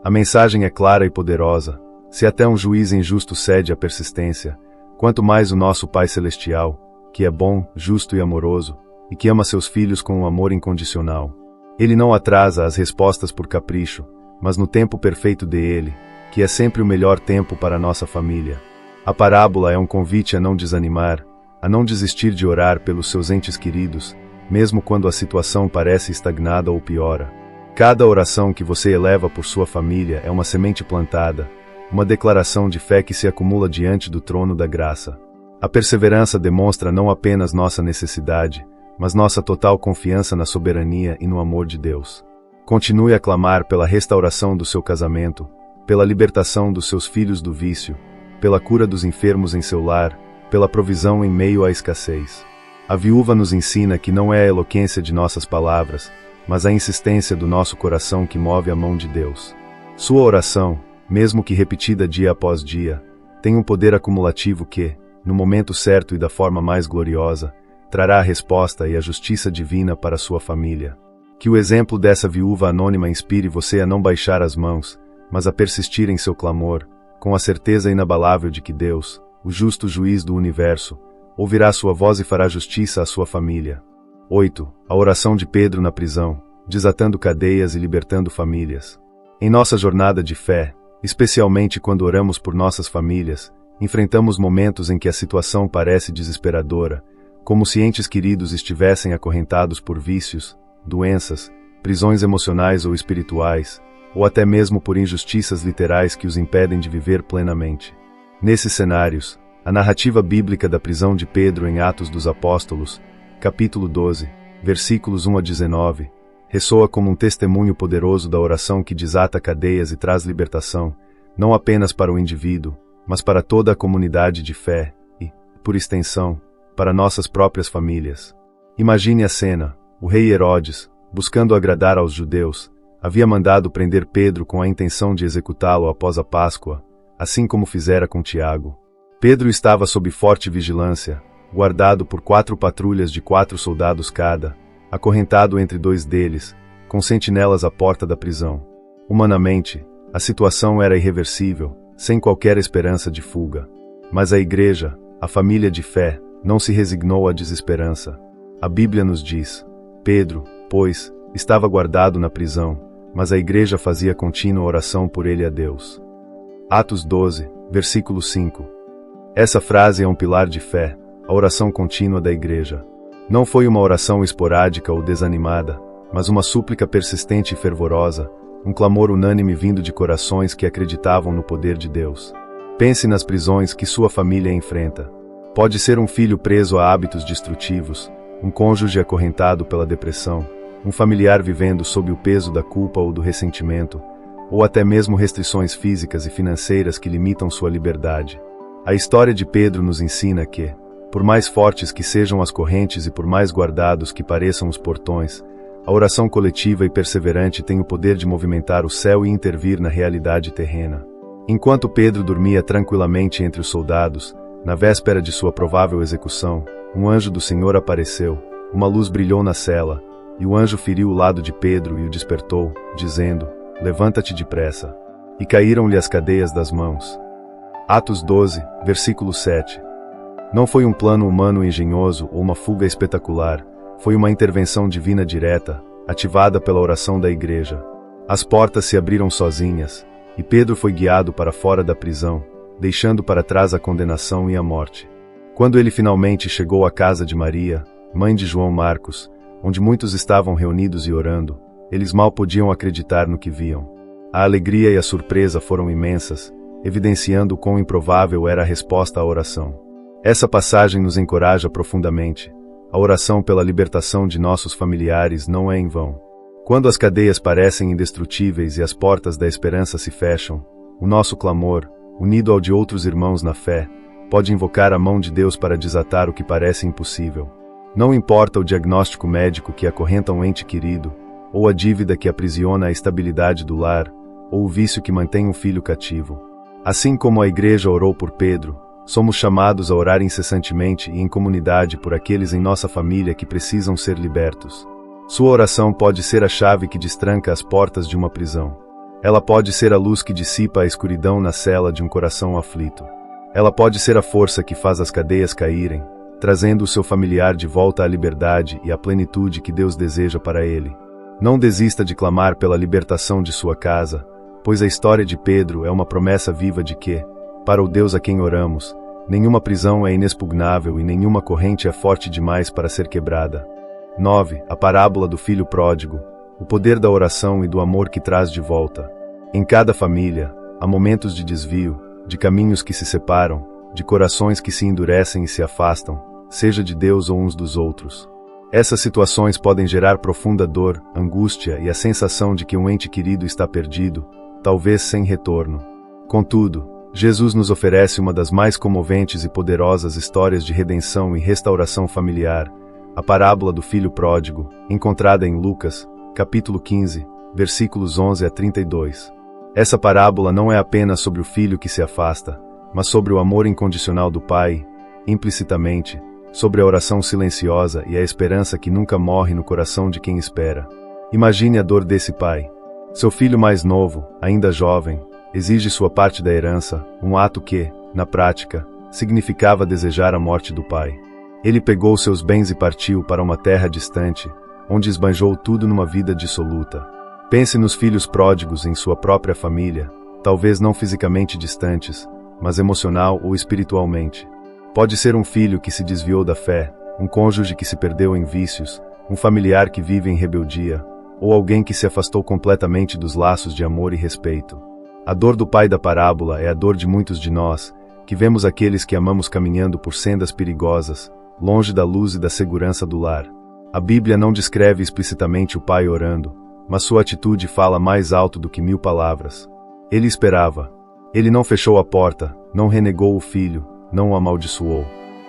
A mensagem é clara e poderosa. Se até um juiz injusto cede à persistência, quanto mais o nosso Pai Celestial, que é bom, justo e amoroso, e que ama seus filhos com um amor incondicional. Ele não atrasa as respostas por capricho, mas no tempo perfeito dele, que é sempre o melhor tempo para a nossa família. A parábola é um convite a não desanimar, a não desistir de orar pelos seus entes queridos, mesmo quando a situação parece estagnada ou piora. Cada oração que você eleva por sua família é uma semente plantada, uma declaração de fé que se acumula diante do trono da graça. A perseverança demonstra não apenas nossa necessidade, mas nossa total confiança na soberania e no amor de Deus. Continue a clamar pela restauração do seu casamento, pela libertação dos seus filhos do vício, pela cura dos enfermos em seu lar, pela provisão em meio à escassez. A viúva nos ensina que não é a eloquência de nossas palavras, mas a insistência do nosso coração que move a mão de Deus. Sua oração, mesmo que repetida dia após dia, tem um poder acumulativo que, no momento certo e da forma mais gloriosa, trará a resposta e a justiça divina para sua família. Que o exemplo dessa viúva anônima inspire você a não baixar as mãos, mas a persistir em seu clamor, com a certeza inabalável de que Deus, o justo juiz do universo, ouvirá sua voz e fará justiça à sua família. 8. A oração de Pedro na prisão, desatando cadeias e libertando famílias. Em nossa jornada de fé, especialmente quando oramos por nossas famílias, enfrentamos momentos em que a situação parece desesperadora, como se entes queridos estivessem acorrentados por vícios, doenças, prisões emocionais ou espirituais, ou até mesmo por injustiças literais que os impedem de viver plenamente. Nesses cenários, a narrativa bíblica da prisão de Pedro em Atos dos Apóstolos, capítulo 12, versículos 1 a 19, ressoa como um testemunho poderoso da oração que desata cadeias e traz libertação, não apenas para o indivíduo, mas para toda a comunidade de fé e, por extensão, para nossas próprias famílias. Imagine a cena: o rei Herodes, buscando agradar aos judeus, havia mandado prender Pedro com a intenção de executá-lo após a Páscoa, assim como fizera com Tiago. Pedro estava sob forte vigilância, guardado por 4 patrulhas de 4 soldados cada, acorrentado entre 2 deles, com sentinelas à porta da prisão. Humanamente, a situação era irreversível, sem qualquer esperança de fuga. Mas a igreja, a família de fé, não se resignou à desesperança. A Bíblia nos diz: Pedro, pois, estava guardado na prisão, mas a igreja fazia contínua oração por ele a Deus. Atos 12, versículo 5. Essa frase é um pilar de fé, a oração contínua da igreja. Não foi uma oração esporádica ou desanimada, mas uma súplica persistente e fervorosa, um clamor unânime vindo de corações que acreditavam no poder de Deus. Pense nas prisões que sua família enfrenta. Pode ser um filho preso a hábitos destrutivos, um cônjuge acorrentado pela depressão, um familiar vivendo sob o peso da culpa ou do ressentimento, ou até mesmo restrições físicas e financeiras que limitam sua liberdade. A história de Pedro nos ensina que, Por mais fortes que sejam as correntes e por mais guardados que pareçam os portões, a oração coletiva e perseverante tem o poder de movimentar o céu e intervir na realidade terrena. Enquanto Pedro dormia tranquilamente entre os soldados, na véspera de sua provável execução, um anjo do Senhor apareceu, uma luz brilhou na cela, e o anjo feriu o lado de Pedro e o despertou, dizendo: levanta-te depressa. E caíram-lhe as cadeias das mãos. Atos 12, versículo 7. Não foi um plano humano engenhoso ou uma fuga espetacular, foi uma intervenção divina direta, ativada pela oração da igreja. As portas se abriram sozinhas, e Pedro foi guiado para fora da prisão, deixando para trás a condenação e a morte. Quando ele finalmente chegou à casa de Maria, mãe de João Marcos, onde muitos estavam reunidos e orando, eles mal podiam acreditar no que viam. A alegria e a surpresa foram imensas, evidenciando o quão improvável era a resposta à oração. Essa passagem nos encoraja profundamente. A oração pela libertação de nossos familiares não é em vão. Quando as cadeias parecem indestrutíveis e as portas da esperança se fecham, o nosso clamor, unido ao de outros irmãos na fé, pode invocar a mão de Deus para desatar o que parece impossível. Não importa o diagnóstico médico que acorrenta um ente querido, ou a dívida que aprisiona a estabilidade do lar, ou o vício que mantém um filho cativo. Assim como a igreja orou por Pedro, somos chamados a orar incessantemente e em comunidade por aqueles em nossa família que precisam ser libertos. Sua oração pode ser a chave que destranca as portas de uma prisão. Ela pode ser a luz que dissipa a escuridão na cela de um coração aflito. Ela pode ser a força que faz as cadeias caírem, trazendo o seu familiar de volta à liberdade e à plenitude que Deus deseja para ele. Não desista de clamar pela libertação de sua casa, pois a história de Pedro é uma promessa viva de que, para o Deus a quem oramos, nenhuma prisão é inexpugnável e nenhuma corrente é forte demais para ser quebrada. 9. A parábola do filho pródigo, o poder da oração e do amor que traz de volta. Em cada família, há momentos de desvio, de caminhos que se separam, de corações que se endurecem e se afastam, seja de Deus ou uns dos outros. Essas situações podem gerar profunda dor, angústia e a sensação de que um ente querido está perdido, talvez sem retorno. Contudo, Jesus nos oferece uma das mais comoventes e poderosas histórias de redenção e restauração familiar, a parábola do filho pródigo, encontrada em Lucas, capítulo 15, versículos 11 a 32. Essa parábola não é apenas sobre o filho que se afasta, mas sobre o amor incondicional do pai, implicitamente, sobre a oração silenciosa e a esperança que nunca morre no coração de quem espera. Imagine a dor desse pai. Seu filho mais novo, ainda jovem, exige sua parte da herança, um ato que, na prática, significava desejar a morte do pai. Ele pegou seus bens e partiu para uma terra distante, onde esbanjou tudo numa vida dissoluta. Pense nos filhos pródigos em sua própria família, talvez não fisicamente distantes, mas emocional ou espiritualmente. Pode ser um filho que se desviou da fé, um cônjuge que se perdeu em vícios, um familiar que vive em rebeldia, ou alguém que se afastou completamente dos laços de amor e respeito. A dor do pai da parábola é a dor de muitos de nós, que vemos aqueles que amamos caminhando por sendas perigosas, longe da luz e da segurança do lar. A Bíblia não descreve explicitamente o pai orando, mas sua atitude fala mais alto do que 1000 palavras. Ele esperava. Ele não fechou a porta, não renegou o filho, não o amaldiçoou.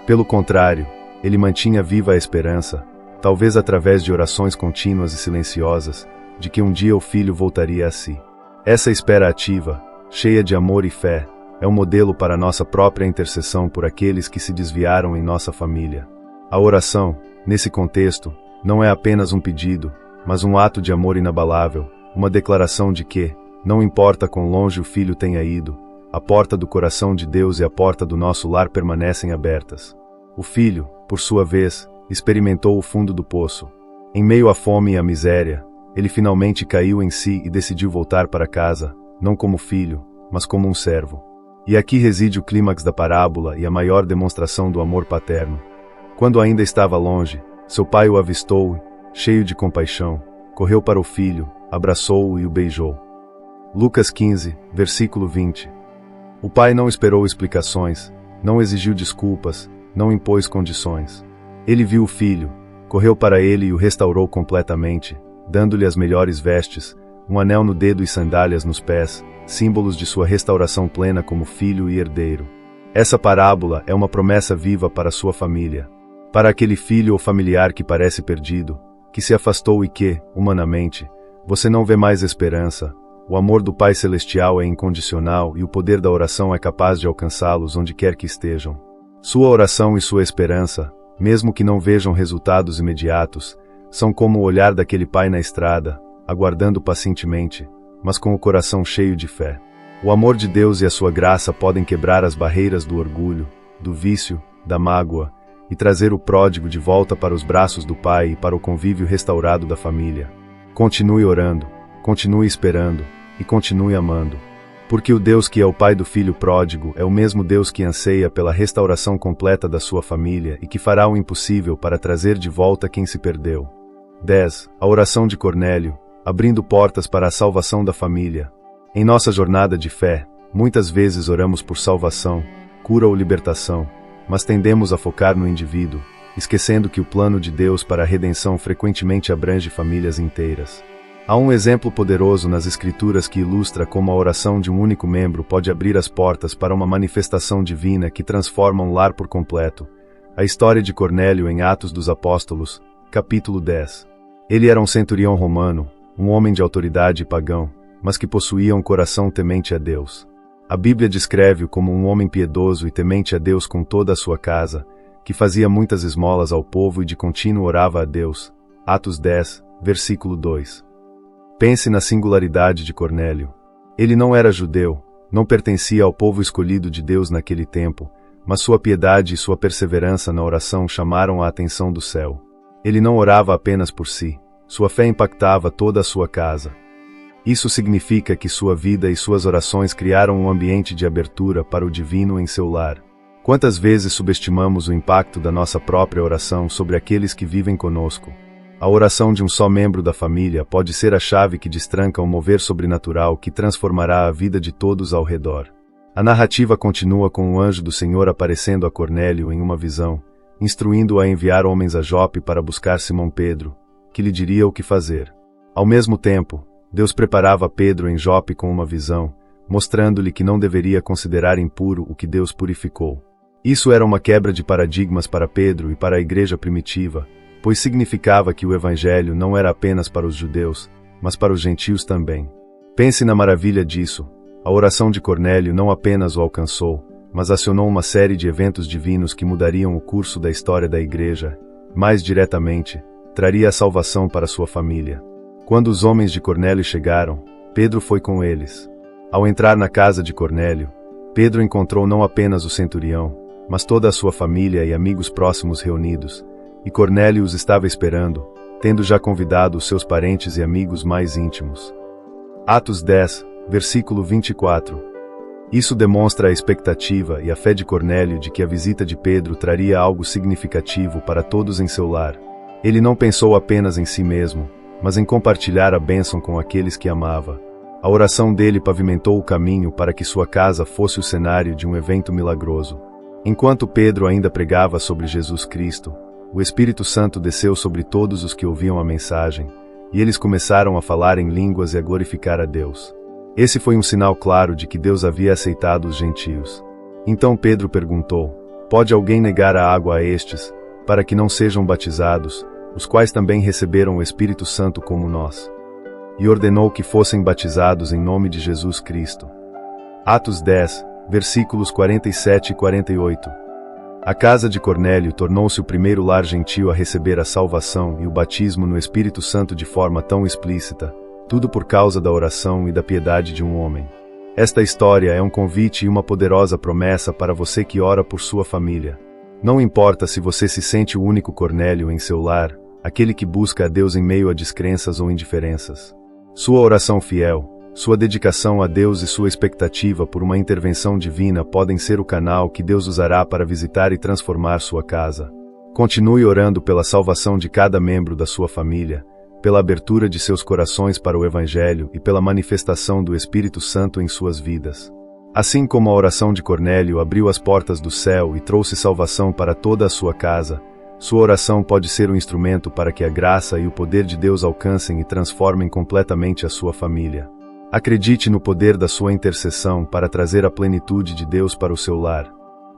Pelo contrário, ele mantinha viva a esperança, talvez através de orações contínuas e silenciosas, de que um dia o filho voltaria a si. Essa espera ativa, cheia de amor e fé, é um modelo para nossa própria intercessão por aqueles que se desviaram em nossa família. A oração, nesse contexto, não é apenas um pedido, mas um ato de amor inabalável, uma declaração de que, não importa quão longe o filho tenha ido, a porta do coração de Deus e a porta do nosso lar permanecem abertas. O filho, por sua vez, experimentou o fundo do poço. Em meio à fome e à miséria, ele finalmente caiu em si e decidiu voltar para casa, não como filho, mas como um servo. E aqui reside o clímax da parábola e a maior demonstração do amor paterno. Quando ainda estava longe, seu pai o avistou, cheio de compaixão, correu para o filho, abraçou-o e o beijou. Lucas 15, versículo 20. O pai não esperou explicações, não exigiu desculpas, não impôs condições. Ele viu o filho, correu para ele e o restaurou completamente, dando-lhe as melhores vestes, um anel no dedo e sandálias nos pés, símbolos de sua restauração plena como filho e herdeiro. Essa parábola é uma promessa viva para sua família. Para aquele filho ou familiar que parece perdido, que se afastou e que, humanamente, você não vê mais esperança, o amor do Pai Celestial é incondicional e o poder da oração é capaz de alcançá-los onde quer que estejam. Sua oração e sua esperança, mesmo que não vejam resultados imediatos, são como o olhar daquele pai na estrada, aguardando pacientemente, mas com o coração cheio de fé. O amor de Deus e a sua graça podem quebrar as barreiras do orgulho, do vício, da mágoa, e trazer o pródigo de volta para os braços do Pai e para o convívio restaurado da família. Continue orando, continue esperando, e continue amando. Porque o Deus que é o Pai do filho pródigo é o mesmo Deus que anseia pela restauração completa da sua família e que fará o impossível para trazer de volta quem se perdeu. 10. A oração de Cornélio, abrindo portas para a salvação da família. Em nossa jornada de fé, muitas vezes oramos por salvação, cura ou libertação, mas tendemos a focar no indivíduo, esquecendo que o plano de Deus para a redenção frequentemente abrange famílias inteiras. Há um exemplo poderoso nas Escrituras que ilustra como a oração de um único membro pode abrir as portas para uma manifestação divina que transforma um lar por completo. A história de Cornélio em Atos dos Apóstolos, capítulo 10. Ele era um centurião romano, um homem de autoridade e pagão, mas que possuía um coração temente a Deus. A Bíblia descreve-o como um homem piedoso e temente a Deus com toda a sua casa, que fazia muitas esmolas ao povo e de contínuo orava a Deus. Atos 10, versículo 2. Pense na singularidade de Cornélio. Ele não era judeu, não pertencia ao povo escolhido de Deus naquele tempo, mas sua piedade e sua perseverança na oração chamaram a atenção do céu. Ele não orava apenas por si, sua fé impactava toda a sua casa. Isso significa que sua vida e suas orações criaram um ambiente de abertura para o divino em seu lar. Quantas vezes subestimamos o impacto da nossa própria oração sobre aqueles que vivem conosco? A oração de um só membro da família pode ser a chave que destranca um mover sobrenatural que transformará a vida de todos ao redor. A narrativa continua com o anjo do Senhor aparecendo a Cornélio em uma visão, instruindo-o a enviar homens a Jope para buscar Simão Pedro, que lhe diria o que fazer. Ao mesmo tempo, Deus preparava Pedro em Jope com uma visão, mostrando-lhe que não deveria considerar impuro o que Deus purificou. Isso era uma quebra de paradigmas para Pedro e para a igreja primitiva, pois significava que o Evangelho não era apenas para os judeus, mas para os gentios também. Pense na maravilha disso. A oração de Cornélio não apenas o alcançou, mas acionou uma série de eventos divinos que mudariam o curso da história da igreja. Mais diretamente, traria a salvação para sua família. Quando os homens de Cornélio chegaram, Pedro foi com eles. Ao entrar na casa de Cornélio, Pedro encontrou não apenas o centurião, mas toda a sua família e amigos próximos reunidos, e Cornélio os estava esperando, tendo já convidado os seus parentes e amigos mais íntimos. Atos 10, versículo 24. Isso demonstra a expectativa e a fé de Cornélio de que a visita de Pedro traria algo significativo para todos em seu lar. Ele não pensou apenas em si mesmo, mas em compartilhar a bênção com aqueles que amava. A oração dele pavimentou o caminho para que sua casa fosse o cenário de um evento milagroso. Enquanto Pedro ainda pregava sobre Jesus Cristo, o Espírito Santo desceu sobre todos os que ouviam a mensagem, e eles começaram a falar em línguas e a glorificar a Deus. Esse foi um sinal claro de que Deus havia aceitado os gentios. Então Pedro perguntou: pode alguém negar a água a estes, para que não sejam batizados, os quais também receberam o Espírito Santo como nós? E ordenou que fossem batizados em nome de Jesus Cristo. Atos 10, versículos 47 e 48. A casa de Cornélio tornou-se o primeiro lar gentio a receber a salvação e o batismo no Espírito Santo de forma tão explícita, tudo por causa da oração e da piedade de um homem. Esta história é um convite e uma poderosa promessa para você que ora por sua família. Não importa se você se sente o único Cornélio em seu lar, aquele que busca a Deus em meio a descrenças ou indiferenças. Sua oração fiel, sua dedicação a Deus e sua expectativa por uma intervenção divina podem ser o canal que Deus usará para visitar e transformar sua casa. Continue orando pela salvação de cada membro da sua família, pela abertura de seus corações para o Evangelho e pela manifestação do Espírito Santo em suas vidas. Assim como a oração de Cornélio abriu as portas do céu e trouxe salvação para toda a sua casa, sua oração pode ser um instrumento para que a graça e o poder de Deus alcancem e transformem completamente a sua família. Acredite no poder da sua intercessão para trazer a plenitude de Deus para o seu lar.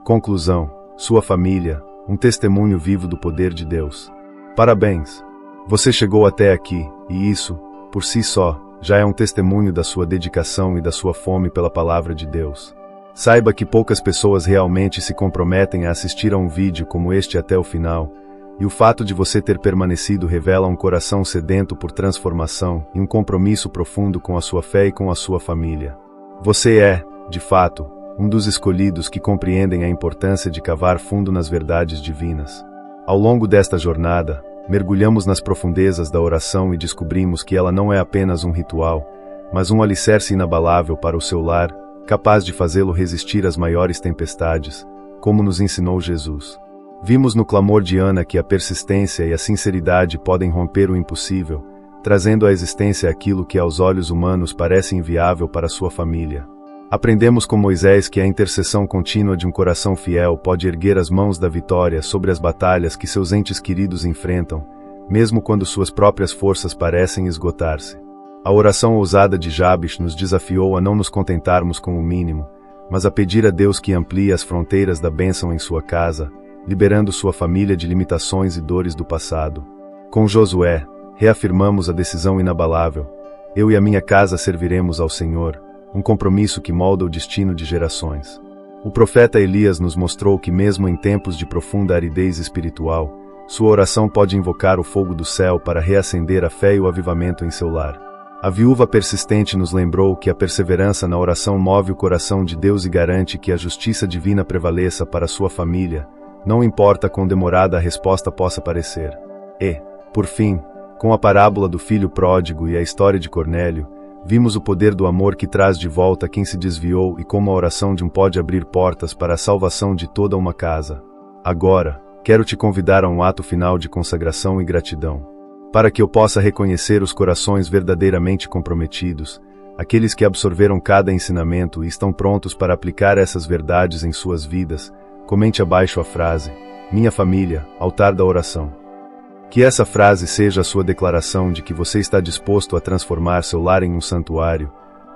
Conclusão: sua família, um testemunho vivo do poder de Deus. Parabéns! Você chegou até aqui, e isso, por si só, já é um testemunho da sua dedicação e da sua fome pela palavra de Deus. Saiba que poucas pessoas realmente se comprometem a assistir a um vídeo como este até o final, e o fato de você ter permanecido revela um coração sedento por transformação e um compromisso profundo com a sua fé e com a sua família. Você é, de fato, um dos escolhidos que compreendem a importância de cavar fundo nas verdades divinas. Ao longo desta jornada, mergulhamos nas profundezas da oração e descobrimos que ela não é apenas um ritual, mas um alicerce inabalável para o seu lar, capaz de fazê-lo resistir às maiores tempestades, como nos ensinou Jesus. Vimos no clamor de Ana que a persistência e a sinceridade podem romper o impossível, trazendo à existência aquilo que aos olhos humanos parece inviável para sua família. Aprendemos com Moisés que a intercessão contínua de um coração fiel pode erguer as mãos da vitória sobre as batalhas que seus entes queridos enfrentam, mesmo quando suas próprias forças parecem esgotar-se. A oração ousada de Jabes nos desafiou a não nos contentarmos com o mínimo, mas a pedir a Deus que amplie as fronteiras da bênção em sua casa, liberando sua família de limitações e dores do passado. Com Josué, reafirmamos a decisão inabalável: eu e a minha casa serviremos ao Senhor, um compromisso que molda o destino de gerações. O profeta Elias nos mostrou que mesmo em tempos de profunda aridez espiritual, sua oração pode invocar o fogo do céu para reacender a fé e o avivamento em seu lar. A viúva persistente nos lembrou que a perseverança na oração move o coração de Deus e garante que a justiça divina prevaleça para sua família, não importa quão demorada a resposta possa parecer. E, por fim, com a parábola do filho pródigo e a história de Cornélio, vimos o poder do amor que traz de volta quem se desviou e como a oração de um pode abrir portas para a salvação de toda uma casa. Agora, quero te convidar a um ato final de consagração e gratidão. Para que eu possa reconhecer os corações verdadeiramente comprometidos, aqueles que absorveram cada ensinamento e estão prontos para aplicar essas verdades em suas vidas, comente abaixo a frase: minha família, altar da oração. Que essa frase seja a sua declaração de que você está disposto a transformar seu lar em um santuário,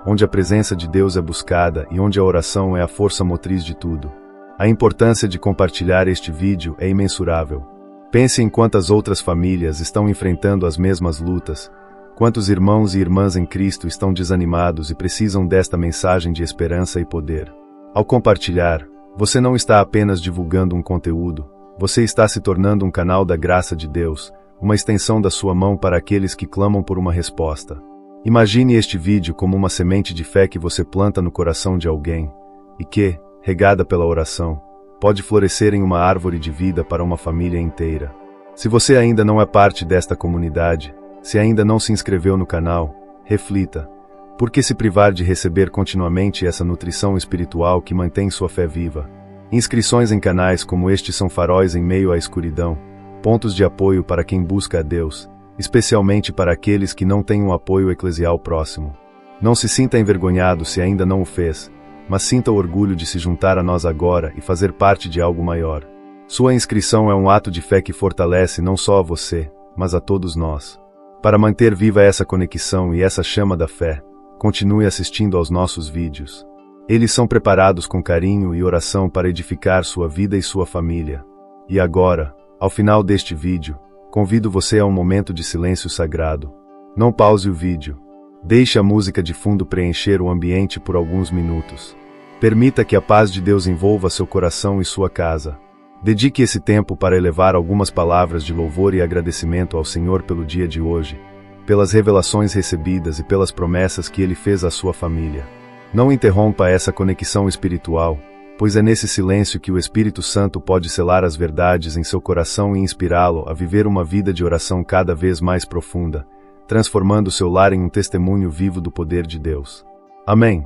onde a presença de Deus é buscada e onde a oração é a força motriz de tudo. A importância de compartilhar este vídeo é imensurável. Pense em quantas outras famílias estão enfrentando as mesmas lutas, quantos irmãos e irmãs em Cristo estão desanimados e precisam desta mensagem de esperança e poder. Ao compartilhar, você não está apenas divulgando um conteúdo, você está se tornando um canal da graça de Deus, uma extensão da sua mão para aqueles que clamam por uma resposta. Imagine este vídeo como uma semente de fé que você planta no coração de alguém, e que, regada pela oração, pode florescer em uma árvore de vida para uma família inteira. Se você ainda não é parte desta comunidade, se ainda não se inscreveu no canal, reflita: por que se privar de receber continuamente essa nutrição espiritual que mantém sua fé viva? Inscrições em canais como este são faróis em meio à escuridão, pontos de apoio para quem busca a Deus, especialmente para aqueles que não têm um apoio eclesial próximo. Não se sinta envergonhado se ainda não o fez, mas sinta o orgulho de se juntar a nós agora e fazer parte de algo maior. Sua inscrição é um ato de fé que fortalece não só a você, mas a todos nós. Para manter viva essa conexão e essa chama da fé, continue assistindo aos nossos vídeos. Eles são preparados com carinho e oração para edificar sua vida e sua família. E agora, ao final deste vídeo, convido você a um momento de silêncio sagrado. Não pause o vídeo. Deixe a música de fundo preencher o ambiente por alguns minutos. Permita que a paz de Deus envolva seu coração e sua casa. Dedique esse tempo para elevar algumas palavras de louvor e agradecimento ao Senhor pelo dia de hoje, pelas revelações recebidas e pelas promessas que Ele fez à sua família. Não interrompa essa conexão espiritual, pois é nesse silêncio que o Espírito Santo pode selar as verdades em seu coração e inspirá-lo a viver uma vida de oração cada vez mais profunda, transformando seu lar em um testemunho vivo do poder de Deus. Amém.